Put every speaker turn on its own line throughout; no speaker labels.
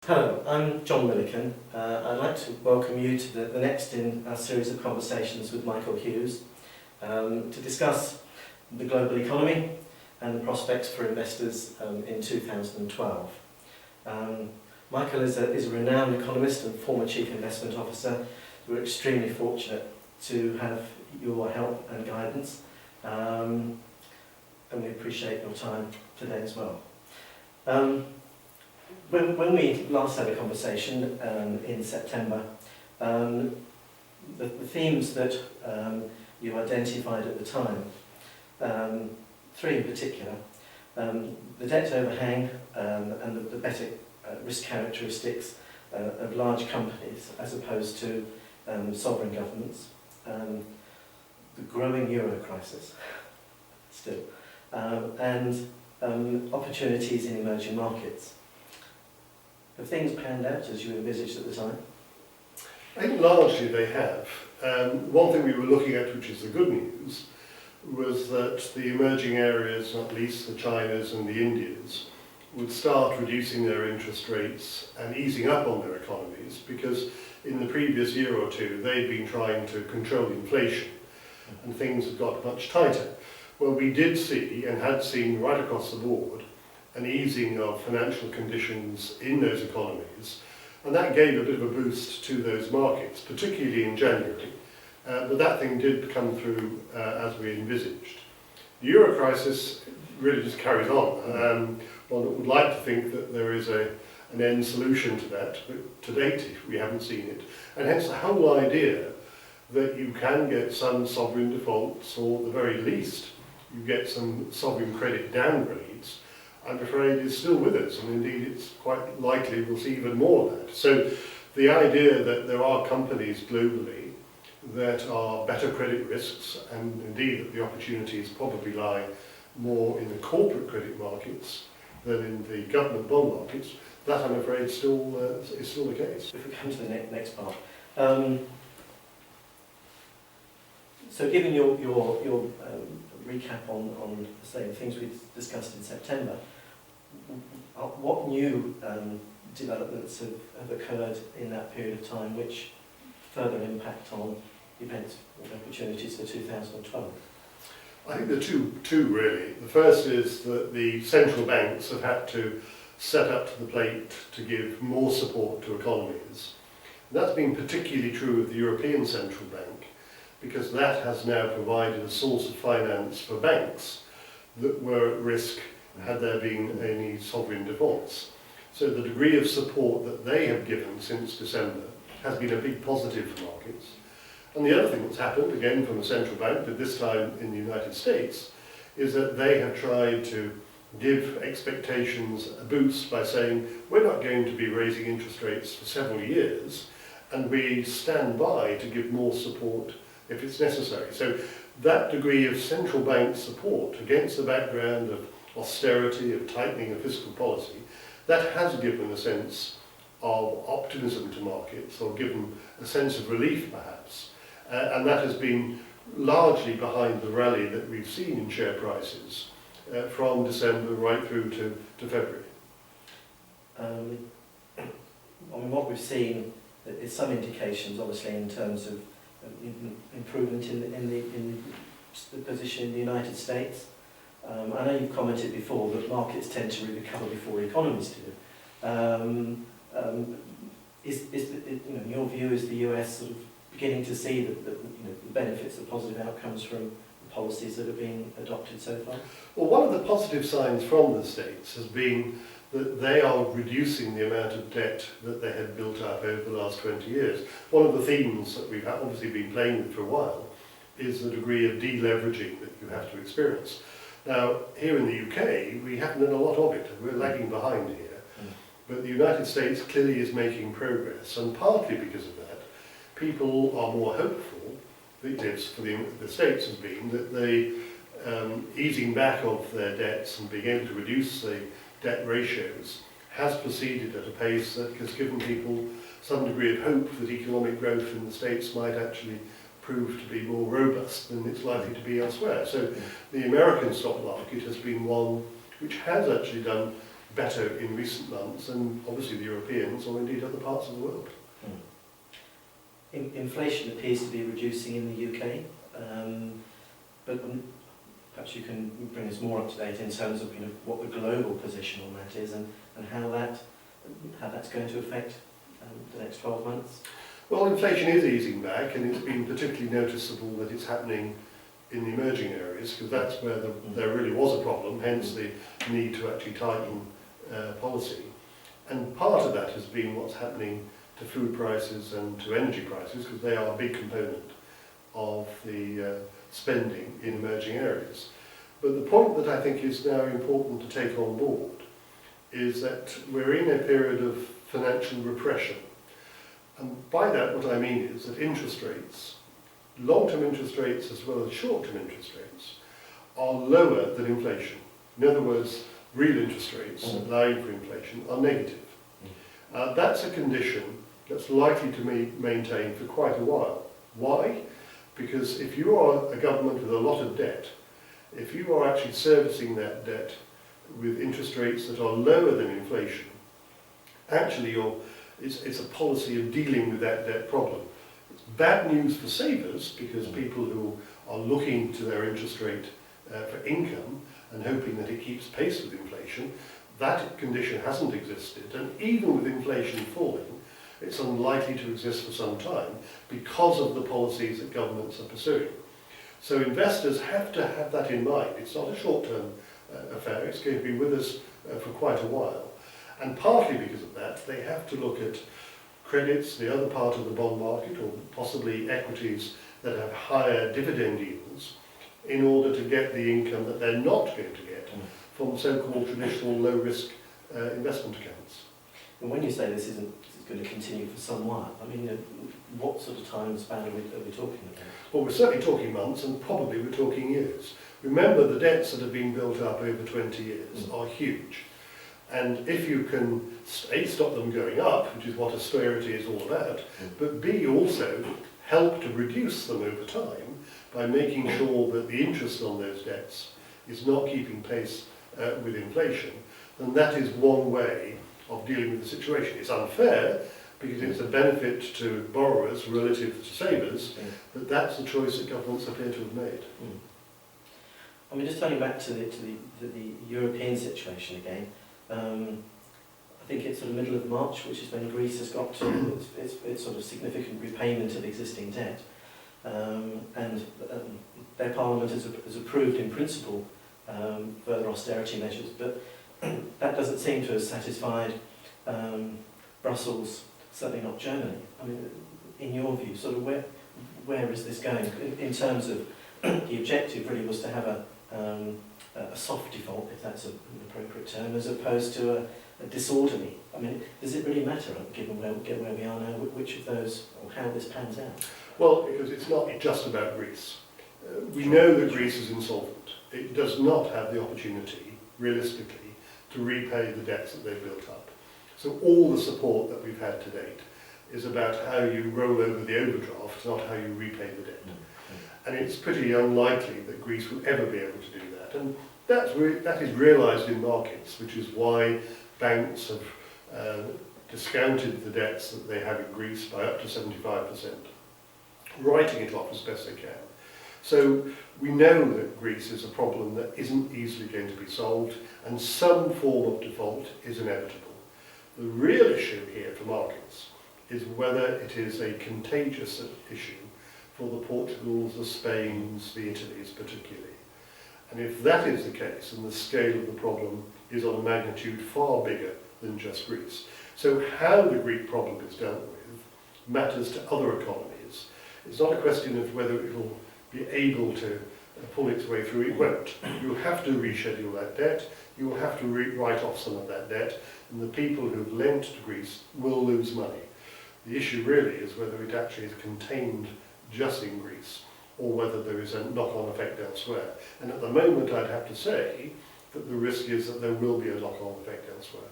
Hello, I'm John Millican. I'd like to welcome you to the next in our series of conversations with Michael Hughes to discuss the global economy and the prospects for investors in 2012. Michael is a renowned economist and former Chief Investment Officer. We're extremely fortunate to have your help and guidance, and we appreciate your time today as well. When we last had a conversation in September, the themes that you identified at the time, three in particular, the debt overhang and the better risk characteristics of large companies as opposed to sovereign governments, the growing euro crisis still, and opportunities in emerging markets. Have things panned out as you envisaged at the time?
I think largely they have. One thing we were looking at, which is the good news, was that the emerging areas, not least the Chinas and the Indias, would start reducing their interest rates and easing up on their economies, because in the previous year or two they'd been trying to control inflation and things had got much tighter. Well, we did see, and had seen right across the board, an easing of financial conditions in those economies, and that gave a bit of a boost to those markets, particularly in January, but that thing did come through as we envisaged. The euro crisis really just carries on. One would like to think that there is an end solution to that, but to date we haven't seen it, and hence the whole idea that you can get some sovereign defaults, or at the very least you get some sovereign credit downgrades, I'm afraid is still with us, and indeed it's quite likely we'll see even more of that. So the idea that there are companies globally that are better credit risks, and indeed that the opportunities probably lie more in the corporate credit markets than in the government bond markets, that I'm afraid is still the case.
If we come to the next part. So given your recap on say, the things we discussed in September, what new developments have occurred in that period of time which further impact on events and opportunities for 2012?
I think there are two really. The first is that the central banks have had to set up to the plate to give more support to economies. And that's been particularly true of the European Central Bank, because that has now provided a source of finance for banks that were at risk had there been any sovereign defaults. So the degree of support that they have given since December has been a big positive for markets. And the other thing that's happened, again from the central bank, but this time in the United States, is that they have tried to give expectations a boost by saying, we're not going to be raising interest rates for several years, and we stand by to give more support if it's necessary. So that degree of central bank support against the background of austerity, of tightening of fiscal policy, that has given a sense of optimism to markets, or given a sense of relief perhaps, and that has been largely behind the rally that we've seen in share prices from December right through to February.
What we've seen is some indications, obviously, in terms of improvement in the position in the United States. I know you've commented before that markets tend to recover before economies do. In your view, is the US sort of beginning to see the benefits, the positive outcomes from the policies that are being adopted so far?
Well, one of the positive signs from the States has been that they are reducing the amount of debt that they had built up over the last 20 years. One of the themes that we've obviously been playing with for a while is the degree of deleveraging that you have to experience. Now, here in the UK, we haven't done a lot of it. We're lagging behind here. But the United States clearly is making progress, and partly because of that, people are more hopeful, for the States has been, that the easing back of their debts and being able to reduce the debt ratios has proceeded at a pace that has given people some degree of hope that economic growth in the States might actually prove to be more robust than it's likely to be elsewhere. So the American stock market has been one which has actually done better in recent months than obviously the Europeans or indeed other parts of the world.
Inflation appears to be reducing in the UK, but perhaps you can bring us more up to date in terms of what the global position on that is and how that's going to affect the next 12 months.
Well, inflation is easing back, and it's been particularly noticeable that it's happening in the emerging areas, because that's where there really was a problem, hence the need to actually tighten policy. And part of that has been what's happening to food prices and to energy prices, because they are a big component of the spending in emerging areas. But the point that I think is now important to take on board is that we're in a period of financial repression. And by that, what I mean is that interest rates, long-term interest rates as well as short-term interest rates, are lower than inflation. In other words, real interest rates, allowing for inflation, are negative. That's a condition that's likely to be maintained for quite a while. Why? Because if you are a government with a lot of debt, if you are actually servicing that debt with interest rates that are lower than inflation, actually it's a policy of dealing with that debt problem. It's bad news for savers, because people who are looking to their interest rate for income and hoping that it keeps pace with inflation, that condition hasn't existed, and even with inflation falling, it's unlikely to exist for some time because of the policies that governments are pursuing. So investors have to have that in mind. It's not a short-term affair, it's going to be with us for quite a while. And partly because of that, they have to look at credits, the other part of the bond market, or possibly equities that have higher dividend yields, in order to get the income that they're not going to get from so-called traditional low-risk investment accounts.
And when you say this is going to continue for some while, I mean, what sort of time span are we talking about?
Well, we're certainly talking months, and probably we're talking years. Remember, the debts that have been built up over 20 years are huge. And if you can, A, stop them going up, which is what austerity is all about, but B, also help to reduce them over time by making sure that the interest on those debts is not keeping pace with inflation, then that is one way of dealing with the situation. It's unfair, because it's a benefit to borrowers relative to savers, but that's the choice that governments appear to have made.
I mean, just turning back to the European situation again, I think it's sort of middle of March, which is when Greece has got to its sort of significant repayment of existing debt, and their parliament has approved in principle further austerity measures, but that doesn't seem to have satisfied Brussels, certainly not Germany. I mean, in your view, sort of where is this going in terms of the objective really was to have a soft default, if that's an appropriate term, as opposed to a disorderly. I mean, does it really matter, given where we are now, which of those, or how this pans out?
Well, because it's not just about Greece. We know that Greece is insolvent. It does not have the opportunity, realistically, to repay the debts that they've built up. So all the support that we've had to date is about how you roll over the overdraft, not how you repay the debt. And it's pretty unlikely that Greece will ever be able to do that. And that is realised in markets, which is why banks have discounted the debts that they have in Greece by up to 75%, writing it off as best they can. So we know that Greece is a problem that isn't easily going to be solved, and some form of default is inevitable. The real issue here for markets is whether it is a contagious issue for the Portugals, the Spains, the Italys particularly. And if that is the case, then the scale of the problem is on a magnitude far bigger than just Greece. So how the Greek problem is dealt with matters to other economies. It's not a question of whether it will be able to pull its way through. It won't. You'll have to reschedule that debt, you will have to write off some of that debt, and the people who've lent to Greece will lose money. The issue really is whether it actually is contained just in Greece, or whether there is a knock-on effect elsewhere. And at the moment, I'd have to say that the risk is that there will be a knock-on effect elsewhere.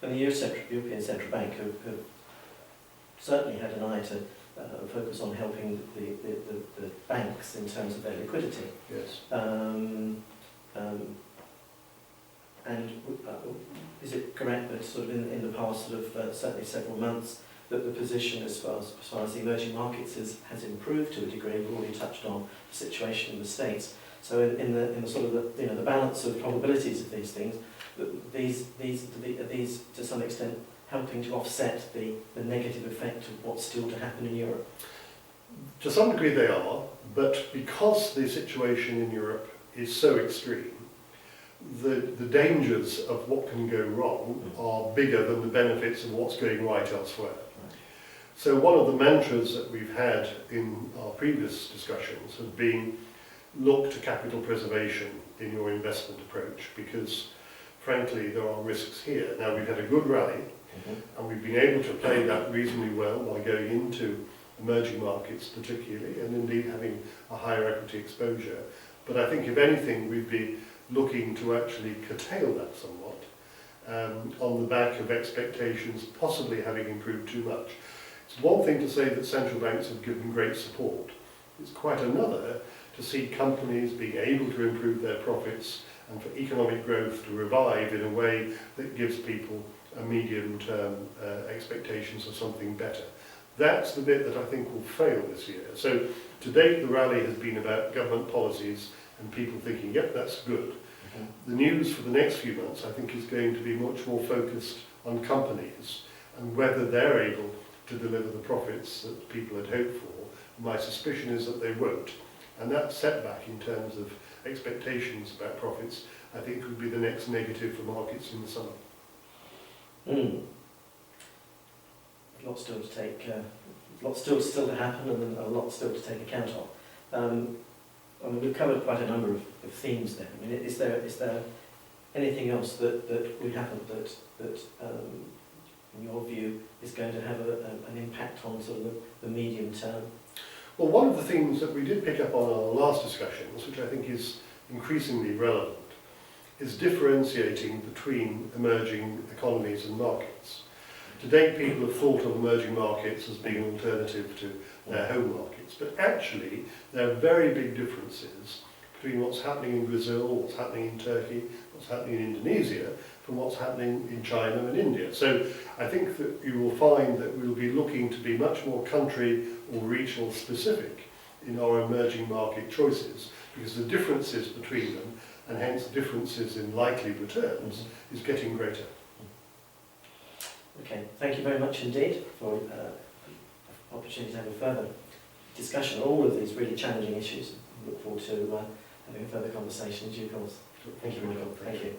And the European Central Bank have certainly had an eye to focus on helping the banks in terms of their liquidity.
Yes.
And correct that sort of in the past sort of certainly several months that the position as far as the emerging markets has improved to a degree? We've already touched on the situation in the States. So in the sort of the balance of probabilities of these things, these to some extent helping to offset the negative effect of what's still to happen in Europe?
To some degree they are, but because the situation in Europe is so extreme, the dangers of what can go wrong are bigger than the benefits of what's going right elsewhere. So one of the mantras that we've had in our previous discussions has been look to capital preservation in your investment approach, because frankly there are risks here. Now we've had a good rally and we've been able to play that reasonably well by going into emerging markets particularly, and indeed having a higher equity exposure. But I think if anything we'd be looking to actually curtail that somewhat on the back of expectations possibly having improved too much. It's one thing to say that central banks have given great support. It's quite another to see companies being able to improve their profits and for economic growth to revive in a way that gives people a medium-term expectations of something better. That's the bit that I think will fail this year. So to date the rally has been about government policies and people thinking, yep, that's good. The news for the next few months I think is going to be much more focused on companies and whether they're able to deliver the profits that people had hoped for. My suspicion is that they won't. And that setback in terms of expectations about profits, I think would be the next negative for markets in the summer.
Lots still to take, lots still to happen, and a lot still to take account of. I mean, we've covered quite a number of themes there. I mean, is there anything else that we haven't that in your view is going to have an impact on sort of the medium term?
Well, one of the things that we did pick up on our last discussions, which I think is increasingly relevant, is differentiating between emerging economies and markets. To date, people have thought of emerging markets as being an alternative to their home markets, but actually there are very big differences between what's happening in Brazil, what's happening in Turkey, what's happening in Indonesia, from what's happening in China and India. So I think that you will find that we'll be looking to be much more country or regional specific in our emerging market choices, because the differences between them, and hence differences in likely returns, is getting greater.
Okay, thank you very much indeed for the opportunity to have a further discussion on all of these really challenging issues. I look forward to having a further conversation in due course. Thank you, Michael. Thank you.